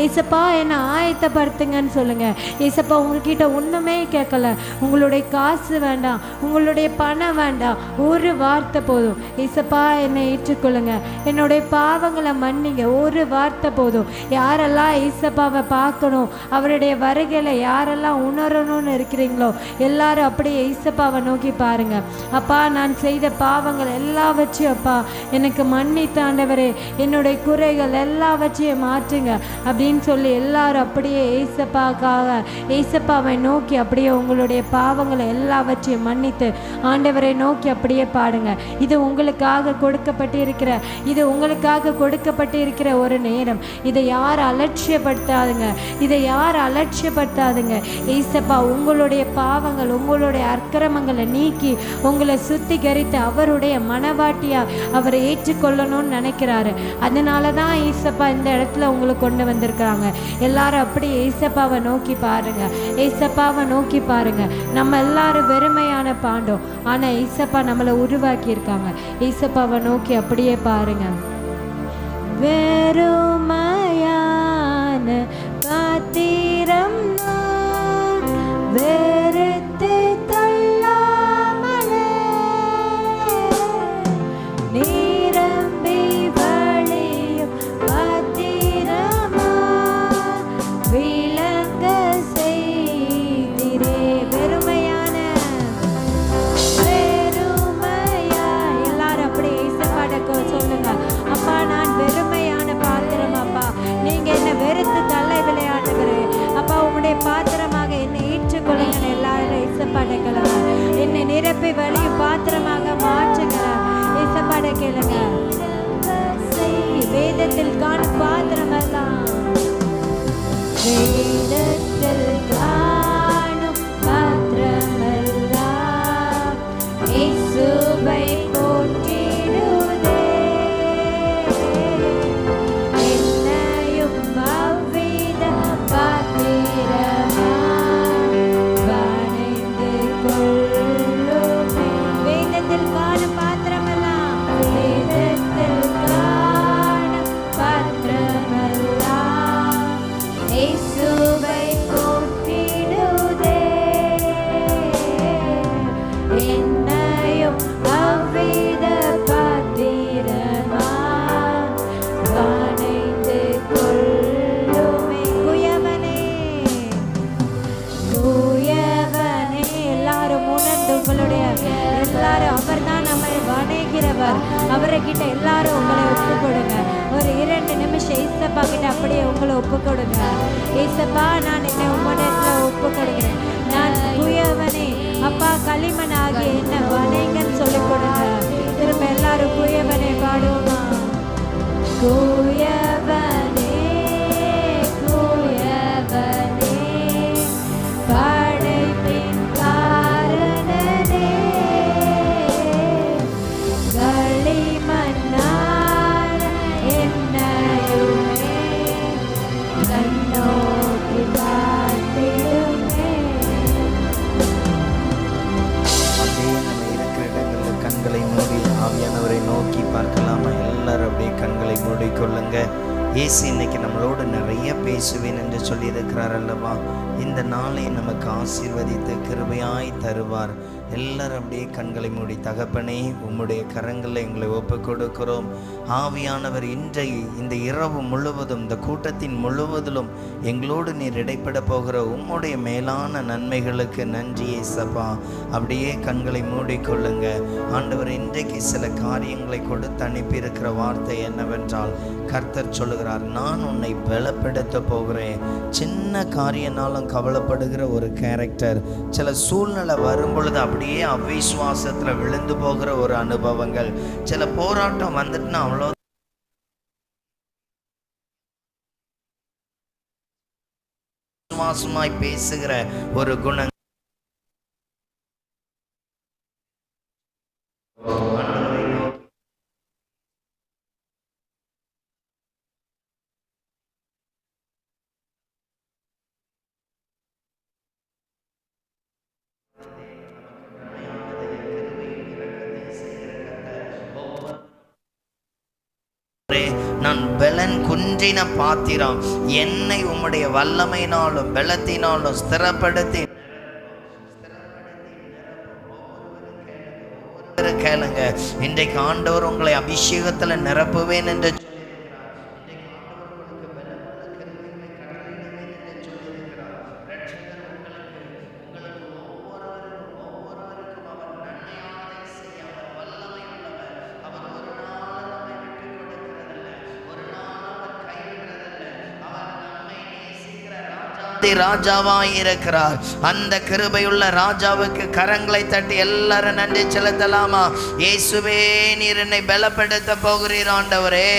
ஏசப்பா என்னை ஆயத்தப்படுத்துங்கன்னு சொல்லுங்க. ஏசப்பா உங்ககிட்ட ஒன்றுமே கேட்கல, உங்களுடைய காசு வேண்டாம், உங்களுடைய பணம் வேண்டாம், ஒரு வார்த்தை போதும். ஏசப்பா என்னை ஏற்றுக்கொள்ளுங்க, என்னுடைய பாவங்களை மன்னிங்க, ஒரு வார்த்தை போதும். யாரெல்லாம் ஏசப்பாவை பார்க்கணும், அவருடைய வருகையில் யாரெல்லாம் உணரணும்னு இருக்கிறீங்களோ எல்லாரும் அப்படியே ஏசப்பாவை நோக்கி பாருங்க. அப்பா நான் செய்த பாவங்கள் எல்லாவற்றையும் அப்பா எனக்கு மன்னித்தாண்டவரே, என்னுடைய குறைகள் எல்லாவற்றையும் மாற்றுங்க அப்படின்னு சொல்லி எல்லாரும் அப்படியே ஏசப்பாக்காக ஏசப்பாவை நோக்கி அப்படியே உங்களுடைய பாவங்களை எல்லாவற்றையும் மன்னித்து ஆண்டவரை நோக்கி அப்படியே பாடுங்க. இது உங்களுக்காக கொடுக்கப்பட்டிருக்கிற, இது உங்களுக்காக கொடுக்கப்பட்டிருக்கிற ஒரு நேரம். இதை யார் அலட்சியப்படுத்தாதுங்க, இதை யார் அலட்சியப்படுத்தாதுங்க. ஏசப்பா உங்களுடைய பாவங்கள், உங்களுடைய அக்கிரமங்களை நீக்கி உங்களை சுத்திகரித்து அவருடைய மனவாட்டியா அவரை ஏற்றுக்கொள்ளணும்னு நினைக்கிறாரு. அதனால தான் ஏசப்பா இந்த இடத்துல உங்களை கொண்டு வந்திருக்கிறாங்க. எல்லாரும் அப்படி ஏசப்பாவை நோக்கி பாருங்க, ஏசப்பாவை நோக்கி பாருங்க. நம்ம எல்லாரும் வெறுமையான பாண்டோம், ஆனா ஏசப்பா நம்மளை உருவாக்கி இருக்காங்க. ஏசப்பாவை நோக்கி அப்படியே பாருங்க. வெறுமையான பாத்திரம் நான் வெறுத்து தள்ளாமலே நிரம்பி வழியும் பாத்திரமா விளங்க செய்திரே. வெறுமையான எல்லாரும் அப்படி ஏசப்பாடக்கு சொல்லுங்க, அப்பா நான் வெறுமையான பாத்திரம், அப்பா நீங்க என்ன வெறுத்து தள்ள விளையாடுகிறே, அப்பா உங்களுடைய பாத்திரமாக என்னை ஏற்றுக்கொள்ளுங்க. எல்லாரும் ஏசப்பாடக்கலாம், என்னை நிரப்பி வழியும் பாத்திரமாக மாற்றுங்க. ஏசப்பாட கேளுங்க, வேதத்தில் காணும் பாத்திரம் எல்லாம், வேதத்தில் காணும் பாத்திரம் எல்லாம் இயேசுவை போற்றிடுதே. என்னையும் அவ்வித பாத்திரமா வணைந்து கொள்ளுமே. வேதத்தில் காணும் பாத்திரமெல்லாம், வேதத்தில் காணும் பாத்திரமெல்லாம் இயேசுவை போற்றிடுதே. என்னையும் அவ்வித பாத்திரமா வணைந்து கொள்ளுமே. குயவனே, குயவனே, எல்லாரும் உணர்ந்து உங்களுடைய எல்லாரும் அவர் தான் நம்மை வணைகிறவர். அவர்கிட்ட எல்லாரும் உங்களை ஒப்பு கொடுங்க. ஒரு 2 நிமிஷம் ஏசப்பா கிட்ட அப்படியே உங்களை ஒப்பு கொடுங்க. ஏசப்பா நான் என்னை உம்மிடத்துல ஒப்பு கொடுக்கிறேன், நான் குயவனே, அப்பா களிமனாகி என்ன வணைங்கன்னு சொல்லிக் கொடுங்க. திரும்ப எல்லாரும் குயவனே பாடுவோமா? குயவனே, குயவனே, படைப்பின் காரணனே, களிமண்ணான என்னையுமே கண்ணோக்கி பார்த்திடுமே. அப்படியே நம்ம இருக்கிற இடங்களில் கண்களை மூடி ஆவியானவரை நோக்கி பார்க்கலாமா? எல்லாரும் அப்படியே கண்களை மூடிக்கொள்ளுங்க. இயேசு இன்னைக்கு நம்மளோடு நிறைய பேசுவேன் என்று சொல்லியிருக்கிறார் அல்லவா? இந்த நாளை நமக்கு ஆசீர்வதித்து கிருபையாய் தருவார். எல்லாரும் அப்படியே கண்களை மூடி, தகப்பனே உம்முடைய கரங்களில் எங்களை ஒப்பு கொடுக்கிறோம். ஆவியானவர் இன்றைய இந்த இரவு முழுவதும், இந்த கூட்டத்தின் முழுவதிலும் எங்களோடு நீர் இடைப்பட போகிற உம்முடைய மேலான நன்மைகளுக்கு நன்றி ஏசப்பா. அப்படியே கண்களை மூடிக்கொள்ளுங்க. ஆண்டவர் இன்றைக்கு சில காரியங்களை கொடுத்து அனுப்பியிருக்கிற வார்த்தை என்னவென்றால், கர்த்தர் சொல்லுகிறார், நான் உன்னை பலப்படுத்த போகிறேன். சின்ன காரியனாலும் கவலைப்படுகிற ஒரு கேரக்டர், சில சூழ்நிலை வரும்பொழுது அப்படியே அவிசுவாசத்துல விழுந்து போகிற ஒரு அனுபவங்கள், சில போராட்டம் வந்துட்டுனா அவ்வளோ விசுவாசமாய் பேசுகிற ஒரு குணம் நான் பலன் குன்றின பாத்திரம், என்னை உம்முடைய வல்லமையினாலும் பலத்தினாலும் ஸ்திரப்படுத்தி கேளுங்க. இன்றைக்கு ஆண்டவர் உங்களை அபிஷேகத்துல நிரப்புவேன் என்று ராஜாவாய் இருக்கிறார். அந்த கிருபையுள்ள ராஜாவுக்கு கரங்களை தட்டி எல்லாரும் நன்றி செலுத்தலாமா? இயேசுவே, நீர் என்னை பலப்படுத்த போகிறீர். ஆண்டவரே,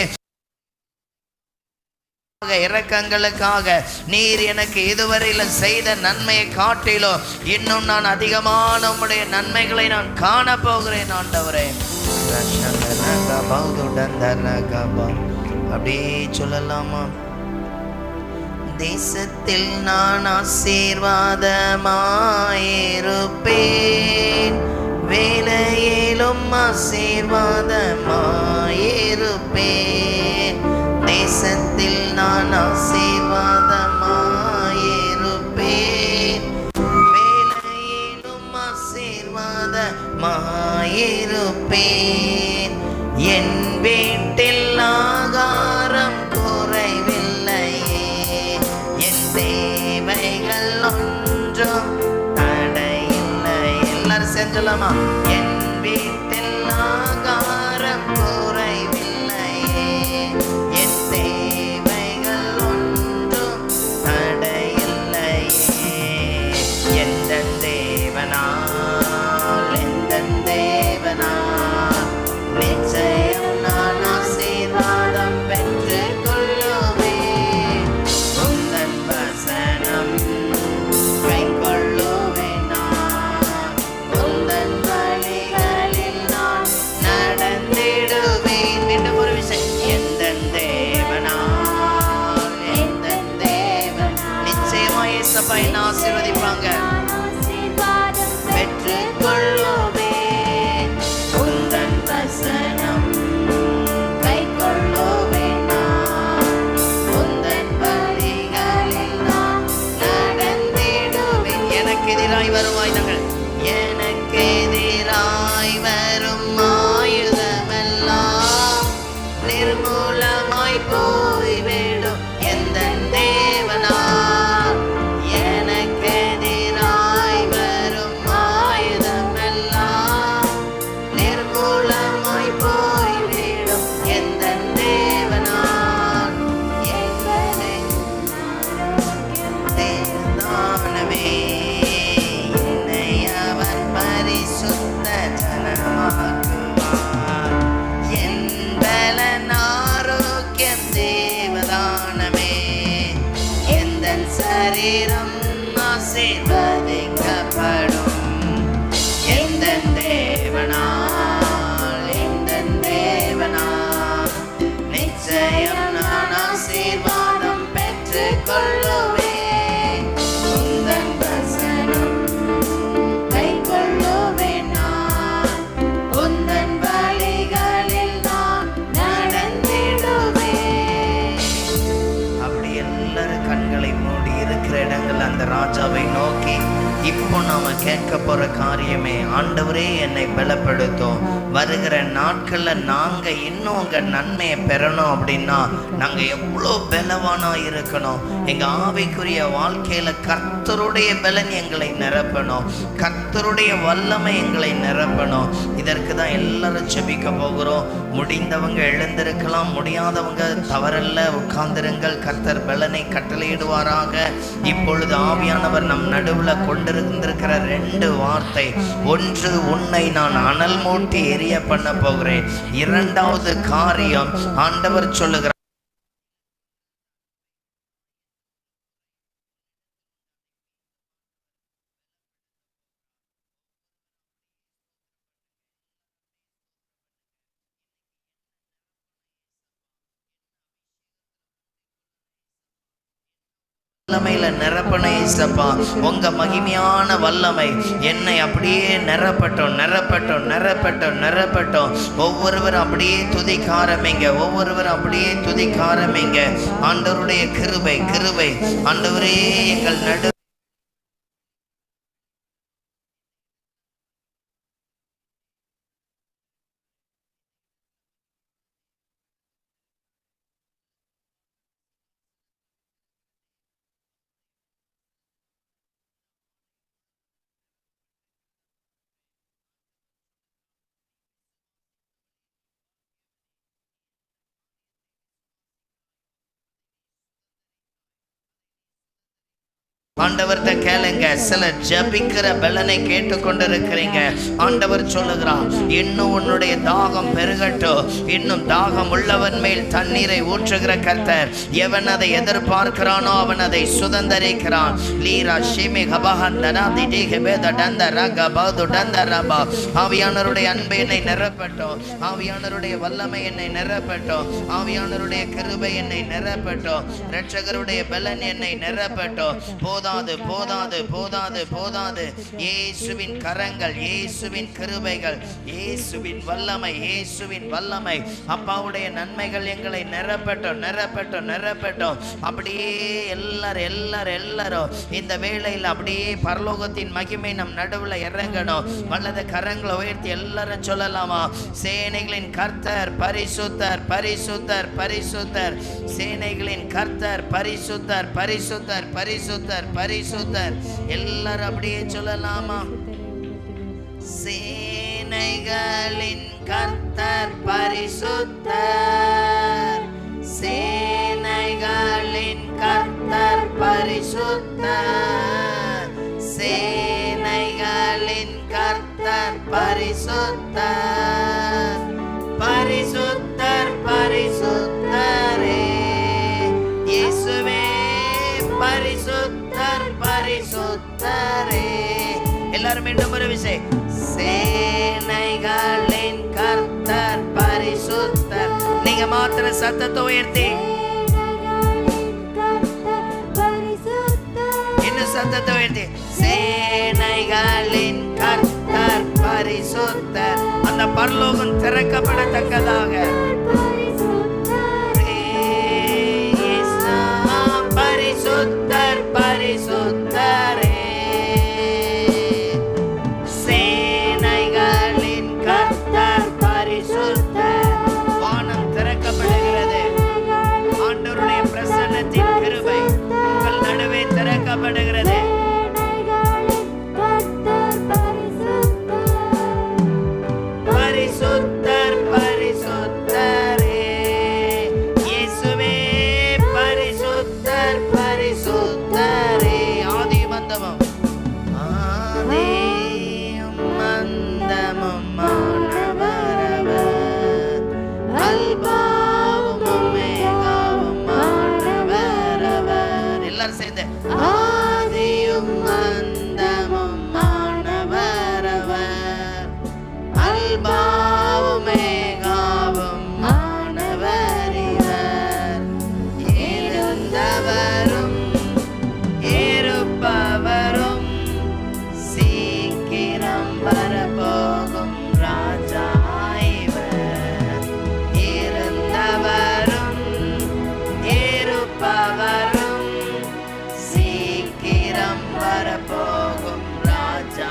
இரக்கங்களுக்காக நீர் எனக்கு இதுவரையில செய்த நன்மையை காட்டிலோ இன்னும் நான் அதிகமான உம்முடைய நன்மைகளை நான் காண போகிறேன். ஆண்டவரே, அப்படியே சொல்லலாமா? தேசத்தில் நான் ஆசீர்வாதமாயிருப்பேன், வேலையிலும் ஆசீர்வாதமாயிருப்பேன். தேசத்தில் நான் ஆசீர்வாதமாயிருப்பேன், வேலையிலும் ஆசீர்வாதமாயிருப்பேன். என் வீட்டில் ஆகாரம் ஒன்றும் தடையில்லை. எல்லாரும் செஞ்சலாமா? என் வீட்டில் ஆகாரம் குறைவில்லையே, என் தேவைகள் ஒன்றும் தடையில்லையே. எந்த தேவனால் நிச்சயம் நான் ஆசீர்வாதம் பெற்று கொள்ளுவேன். உந்தன் வசனம் ஆசீர்வதிப்பாங்க. பெற்றுக் கொள்ளுவேன் உந்தன் வசனம், கை கொள்ளுவேன் நான், உந்தன் வழிகளில் நான் நடந்திடுவேன். எனக்கு எதிராய் வருவாயுதங்கள், எனக்கு எதிராய் வரும் ஆயுதமெல்லாம் நிர்மூலமாய் போய்விடும். எந்த தேவனால் சரீரம் ஆசீர்வதிக்கப்படும். எந்த தேவனால் நிச்சயம் நான் ஆசீர்வாதம் பெற்றுக் கொள்ளுவேன். உந்தன் வசனம் கை கொள்ளுவேன் நான், உந்தன் வழிகளில் நான் நடந்திடுவேன். அப்படி எல்லாரும் கண்களை மூடி இருக்கிற இடங்கள் அந்த ராஜாவை நோக்கி இப்போ நாம கேட்க போற காரியமே, ஆண்டவரே என்னை பலப்படுத்தும். வருகிற நாட்கள்ல நாங்க இன்னும் உங்க நன்மையை பெறணும் அப்படின்னா நாங்க எவ்வளோ பலவானா இருக்கணும். எங்க ஆவிக்குரிய வாழ்க்கையில கர்த்தருடைய பலன் எங்களை நிரப்பணும், கர்த்தருடைய வல்லமை எங்களை நிரப்பணும். இதற்கு தான் எல்லாரும் ஜெபிக்க போகிறோம். முடிந்தவங்க எழுந்திருக்கலாம், முடியாதவங்க தவறல்ல உட்கார்ந்திருங்கள். கர்த்தர் பலனை கட்டளையிடுவாராக. இப்பொழுது ஆவியானவர் நம் நடுவுல கொண்டிருந்திருக்கிற 2 வார்த்தை, ஒன்று, உன்னை நான் அனல் மூட்டி எரிய பண்ண போகிறேன். இரண்டாவது காரியம், ஆண்டவர் சொல்லுகிறார், வல்லமையில நிரப்பணும் ஏசப்பா. உங்க மகிமையான வல்லமை என்னை அப்படியே நிரப்பட்டும் நிரப்பட்டும் நிரப்பட்டும் நிரப்பட்டும். ஒவ்வொருவரும் அப்படியே துதிக்க ஆரம்பிங்க, ஒவ்வொருவரும் அப்படியே துதிக்க ஆரம்பிங்க. ஆண்டவருடைய கிருபை கிருபை. ஆண்டவரே எங்கள் நடு ஆண்டவர்கிட்ட கேளுங்க. சில ஜபிக்கிற பலனை கேட்டுக்கொண்டிருக்கிறீங்க. ஆண்டவர் சொல்லுகிறார், இன்னும் உன்னுடைய தாகம் பெருகட்டும். இன்னும் தாகம் உள்ளவன் மேல் தண்ணீரை ஊற்றுகிற கர்த்தர். எவன் அதை எதிர்பார்க்கிறானோ அவன் அதை சுதந்தரிக்கிறான். லீரா ஷிமி கபஹந்தனா திடிகபேத டந்தரா கபாது டந்தரபா. ஆவியானவருடைய அன்பு என்னை நிரப்பட்டும், ஆவியானவருடைய வல்லமை என்னை நிரப்பட்டும், ஆவியானவருடைய கிருபை என்னை நிரப்பட்டும், இரட்சகருடைய பலன் என்னை நிரப்பட்டும். போதாது போதாது போதாது போதாது. இயேசுவின் கரங்கள், இயேசுவின் கிருபைகள், இயேசுவின் வல்லமை, இயேசுவின் வல்லமை, அப்பாவுடைய நன்மைகள் எங்களை நிரப்பட்டும் நிரப்பட்டும் நிரப்பட்டும். அப்படியே எல்லாரும் எல்லாரும் எல்லாரும் இந்த வேளையில் அப்படியே பரலோகத்தின் மகிமை நம் நடுவில் இறங்கணும். வல்லத கரங்களை உயர்த்தி எல்லாரும் சொல்லலாமா? சேனைகளின் கர்த்தர் பரிசுத்தர் பரிசுத்தர் பரிசுத்தர். சேனைகளின் கர்த்தர் பரிசுத்தர் பரிசுத்தர் பரிசுத்தர் பரிசுத்தர். எல்லாரும் அப்படியே சொல்லலாமா? சேனைகளின் கர்த்தர் பரிசுத்தர், சேனைகளின் கர்த்தர் பரிசுத்தர், சேனைகளின் கர்த்தர் பரிசுத்தர் பரிசுத்தர் பரிசுத்தரே. இயேசுவே பரிசுத்தர் பரிசுத்தரே. எல்லாரும் மீண்டும் ஒரு விஷயம். சேனைகளின் கர்த்தர் பரிசுத்தர். நீங்க மாத்திர சத்தத்தை உயர்த்தி இன்னும் சத்தத்தை உயர்த்தி. சேனைகளின் கர்த்தர் பரிசுத்தர். அந்த பரலோகம் திறக்கப்படத்தக்கதாக பரிசுத்தர் பரிசுத்தரே. சேனைகளின் கர்த்தர் பரிசுத்தர். வானம் திறக்கப்படுகிறது. ஆண்டவருடைய பிரசன்னத்தின் கிருபை உங்கள் நடுவே திறக்கப்படுகிறது. பரிசுத்தர் பரிசுத்தரே. இயேசுவே பரிசுத்தர் பரிசுத்தரே. ஆதியும் அந்தமும் ஆதியும் அந்தமும் மாணவரவர், அல்பாவும் ஒமேகாவும் மாணவரவர். எல்லாரும் சேர்ந்து ஆதியும் அந்தமும் மாணவரவர், அல்பாவும் ஒமேகாவும் மாணவர் இவர். இருந்தவரும் இருப்பவரும் சீக்கிரம் வரப்போகும் ராஜா இவர். இருந்தவரும் இருப்பவரும் சீக்கிரம் வரப்போகும் ராஜா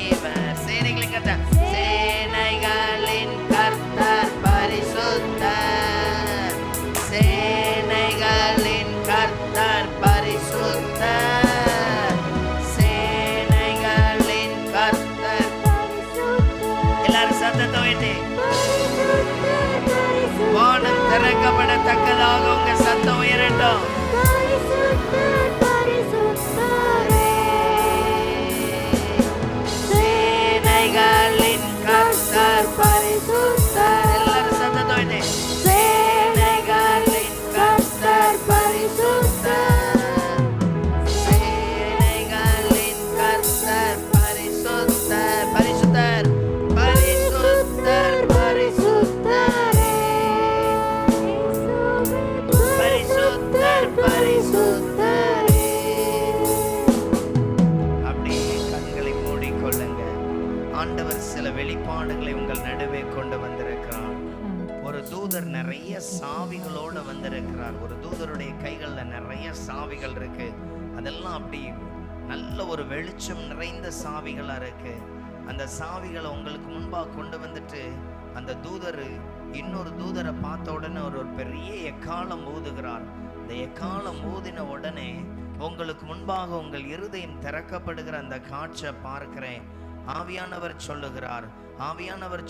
இவர். சேனைகளின் கர்த்தர், சேனைகளின் கர்த்தர் பரிசுத்தர், சேனைகளின் கர்த்தர் பரிசுத்தர், சேனைகளின் கர்த்தர். எல்லாரும் சத்தத்தை உயர்த்தி வானம் திறக்கப்படத்தக்கதாக உங்க சத்தம் உயரட்டும். சேனைகளின் கர்த்தர் பரிசுத்தர். எல்லாரும் சத்தத்தை உயர்த்தி சேனைகளின் கர்த்தர் பரிசுத்தர், சேனைகளின் கர்த்தர் பரிசுத்தர் பரிசுத்தர் பரிசுத்தர் பரிசுத்தரே. பரிசுத்தர் பரிசுத்தரே. சாவிகளோட வந்திருக்கிறார். ஒரு தூதருடைய கைகள்ல நிறைய சாவிகள் இருக்கு. அதெல்லாம் அப்படி நல்ல ஒரு வெளிச்சம் நிறைந்த சாவிகளா இருக்கு. அந்த சாவிகளை உங்களுக்கு முன்பாக கொண்டு வந்துட்டு அந்த தூதர் இன்னொரு தூதரை பார்த்த உடனே ஒரு பெரிய எக்காலம் ஊதுகிறார். இந்த எக்காலம் ஊதின உடனே உங்களுக்கு முன்பாக உங்கள் இருதயம் திறக்கப்படுகிற அந்த காட்சியை பார்க்கிறேன். ஆவியானவர்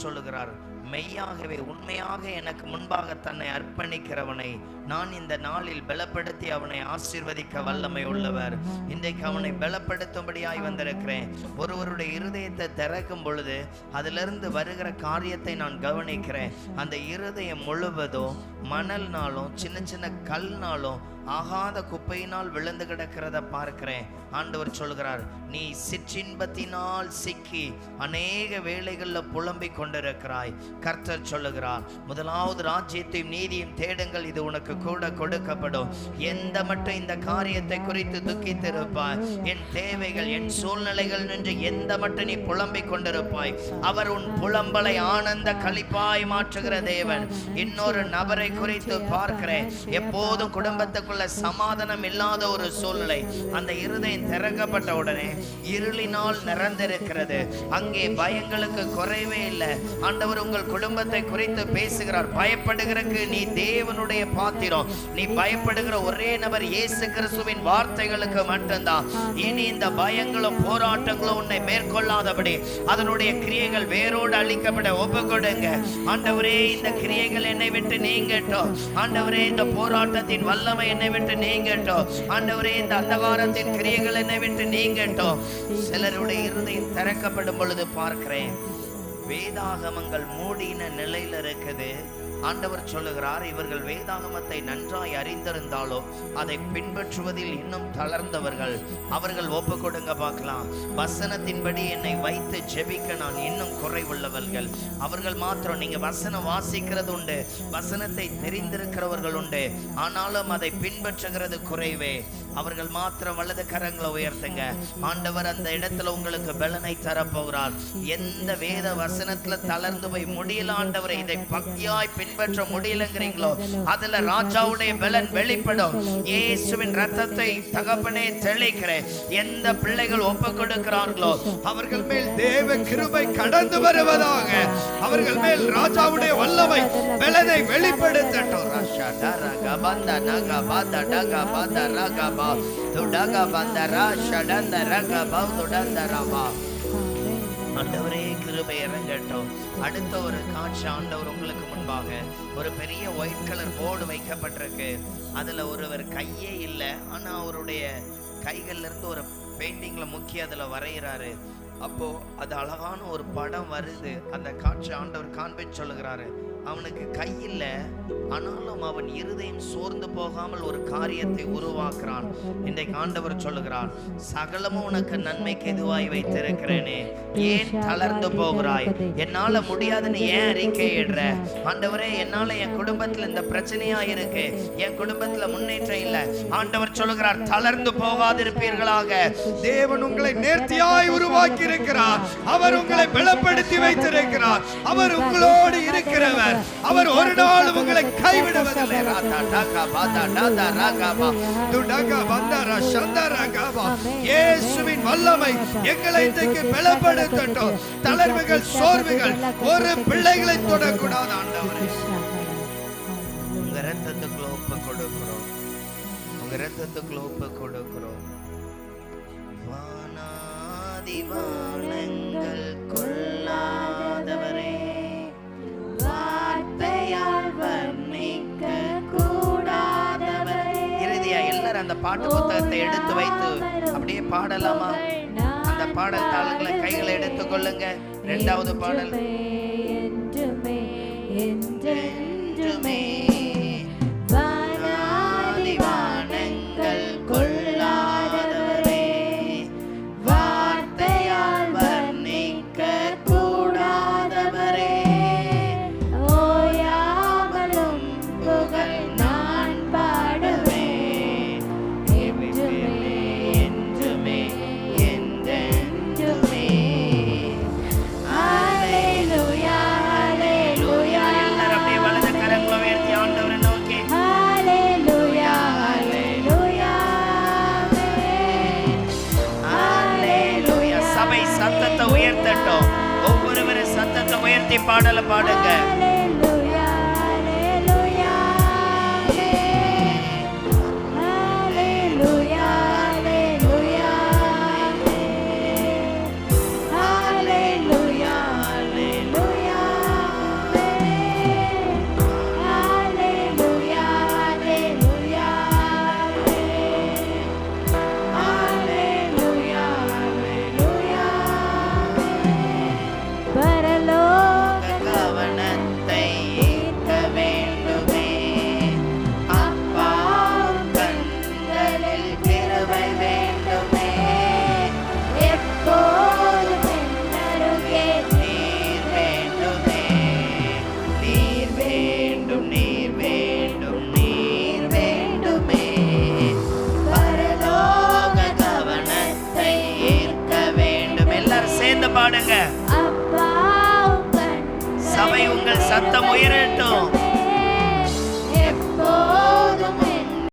சொல்லுகிறார், மெய்யாகவே உண்மையாக எனக்கு முன்பாக தன்னை அர்ப்பணிக்கிறவனை நான் இந்த நாளில் பலப்படுத்தி அவனை ஆசீர்வதிக்க வல்லமை உள்ளவர். இன்றைக்கு அவனை பலப்படுத்தும்படியாய் வந்திருக்கிறேன். ஒருவருடைய இருதயத்தை திறக்கும் பொழுது அதிலிருந்து வருகிற காரியத்தை நான் கவனிக்கிறேன். அந்த இருதயம் முழுவதும் மணல்னாலும் சின்ன சின்ன கல்னாலும் ஆகாத குப்பையினால் விழுந்து கிடக்கிறத பார்க்கிறேன். ஆண்டவர் சொல்கிறார், நீ சிற்றின்பத்தினால் சிக்கி அநேக வேளைகளில் புலம்பிக் கொண்டிருக்கிறாய். கர்த்தர் சொல்லுகிறார், முதலாவது ராஜ்யத்தையும் நீதியும் தேடுங்கள், இது உனக்கு கூட கொடுக்கப்படும். எந்த மட்டும் இந்த காரியத்தை குறித்து துக்கித்திருப்பாய், என் தேவைகள் என் சூழ்நிலைகள் என்று எந்த மட்டும் நீ புலம்பிக் கொண்டிருப்பாய், அவர் உன் புலம்பலை ஆனந்த களிப்பாய் மாற்றுகிற தேவன். இன்னொரு நபரை குறித்து பார்க்கிறேன். எப்போதும் குடும்பத்துக்குள்ள சமாதானம் இல்லாத ஒரு சூழ்நிலை, அந்த இருதயம் திறக்கப்பட்ட உடனே இருளினால் நிறந்திருக்கிறது. அங்கே பயங்களுக்கு குறைவே இல்லை. ஆண்டவர் உங்கள் குடும்பத்தை குறித்து பேசுகிறார். பயப்படுகிறதுக்கு நீ தேவனுடைய பாத்திரம். நீ பயப்படுகிற ஒரே நபர் இயேசு கிறிஸ்துவின் வார்த்தைகளுக்கு மட்டும்தான். இனி இந்த பயங்களும் போராட்டங்களும் உன்னை மேற்கொள்ளாதபடி அதனுடைய கிரியைகள் வேரோடு அழிக்கப்பட ஒப்புக்கொடுங்க. ஆண்டவரே, இந்த கிரியைகள் என்னை விட்டு நீங்கட்டும். ஆண்டவரே, இந்த போராட்டத்தின் வல்லமை என்னை விட்டு நீங்கட்டும். ஆண்டவரே, இந்த அந்தகாரத்தின் கிரியைகள் என்னை விட்டு நீங்கட்டும். சிலருடைய இருதயம் திறக்கப்படும் பொழுது பார்க்கிறேன், வேதாகமங்கள் மூடின நிலையில் இருக்குது. ஆண்டவர் சொல்லுகிறார், இவர்கள் வேதாகமத்தை நன்றாய் அறிந்திருந்தாலோ அதை பின்பற்றுவதில் இன்னும் தளர்ந்தவர்கள். அவர்கள் ஒப்பு கொடுங்க பார்க்கலாம். வசனத்தின்படி என்னை வைத்து ஜெபிக்க நான் இன்னும் குறைவுள்ளவர்கள். அவர்கள் மாத்திரம், நீங்க வசனம் வாசிக்கிறது உண்டு, வசனத்தை தெரிந்திருக்கிறவர்கள் உண்டு, ஆனாலும் அதை பின்பற்றுகிறது குறைவே. அவர்கள் மாத்திரம் வலது கரங்களை உயர்த்துங்க. ஆண்டவர் அந்த இடத்துல உங்களுக்கு பலனை தரப்போகிறார். எந்த வேத வசனத்துல தளர்ந்து போய் முடியல ஆண்டவரை, இதை பக்தியாய் பின்பற்ற முடியலங்கிறீங்களோ அதுல ராஜாவுடைய பலன் வெளிப்படும். இயேசுவின் ரத்தத்தை தகப்பனே தெளிக்கிறேன். எந்த பிள்ளைகள் ஒப்பு கொடுக்கிறார்களோ அவர்கள் மேல் தேவ கிருபை கடந்து வருவதாக. அவர்கள் மேல் ராஜாவுடைய வல்லமை பலனை வெளிப்படுத்தட்டும். ஆண்டவரே, கிருபை இறங்கட்டும். அடுத்த ஒரு காட்சி, ஆண்டவர் உங்களுக்கு முன்பாக ஒரு பெரிய ஒயிட் கலர் போர்டு வைக்கப்பட்டிருக்கு. அதுல ஒருவர் கையே இல்லை, ஆனா அவருடைய கைகள்ல இருந்து ஒரு பெயிண்டிங்ல முக்கிய அதுல வரைகிறாரு. அப்போ அது அழகான ஒரு படம் வருது. அந்த காட்சி ஆண்டவர் காண்பிச்சு சொல்லுகிறாரு, அவனுக்கு கை இல்லை, ஆனாலும் அவன் இருதயம் சோர்ந்து போகாமல் ஒரு காரியத்தை உருவாக்குறான். இன்றைக்கு ஆண்டவர் சொல்லுகிறான், சகலமும் உனக்கு நன்மைக்கு எதுவாய் வைத்திருக்கிறேனே, ஏன் தளர்ந்து போகிறாய்? என்னால முடியாதுன்னு ஏன் அறிக்கையிடுற? ஆண்டவரே, என்னால என் குடும்பத்துல இந்த பிரச்சனையா இருக்கு, என் குடும்பத்துல முன்னேற்றம் இல்லை. ஆண்டவர் சொல்லுகிறார், தளர்ந்து போகாதிருப்பீர்களாக. தேவன் உங்களை நேர்த்தியாய் உருவாக்கி இருக்கிறார். அவர் உங்களை பலப்படுத்தி வைத்திருக்கிறார். அவர் உங்களோடு இருக்கிறவர். அவர் ஒரு நாள் உங்களை கைவிடுவதில்லை. இயேசுவின் வல்லமை எங்களை இன்றைக்கு பலப்படுத்தட்டும். தளர்வுகள், சோர்வுகள் ஒரு பிள்ளைகளை தொடக்கூடாது. ஆண்டவரே, உங்க இரத்தத்துக்குள்ள ஒப்பு கொடுக்கிறோம், உங்க இரத்தத்துக்குள்ள ஒப்பு கொடுக்கிறோம். வானாதி வானங்கள் கொள்ளாதவரே, இறுதியா எல்லாரும் அந்த பாட்டு புத்தகத்தை எடுத்து வைத்து அப்படியே பாடலாமா? அந்த பாடல் தாள்களை கைகளை எடுத்துக் கொள்ளுங்க. இரண்டாவது பாடல், வானாதி வானங்கள் கொள்ளாதவரே, வார்த்தையால் வர்ணிக்க கூடாதவரே, உயர்த்தட்டும். ஒவ்வொருவரும் சத்தத்தை உயர்த்தி பாடல பாடுங்க. ஹalleluya ஹalleluya ஹalleluya ஹalleluya ஹalleluya ஹalleluya ஹalleluya ஹalleluya ஹalleluya பரலோக கவனத்தை ஈர்க்க வேண்டுமே. அப்பா கண்களில் கிருபை வேண்டுமே. எப்போதும் என்னருகே நீர் வேண்டுமே. நீர் வேண்டும், நீர் வேண்டும், நீர் வேண்டுமே. பரலோக கவனத்தை ஈர்க்க வேண்டும். எல்லாரும் சேர்ந்து பாடுங்க. அப்பா சபை உங்கள் சத்தம் உயரட்டும்.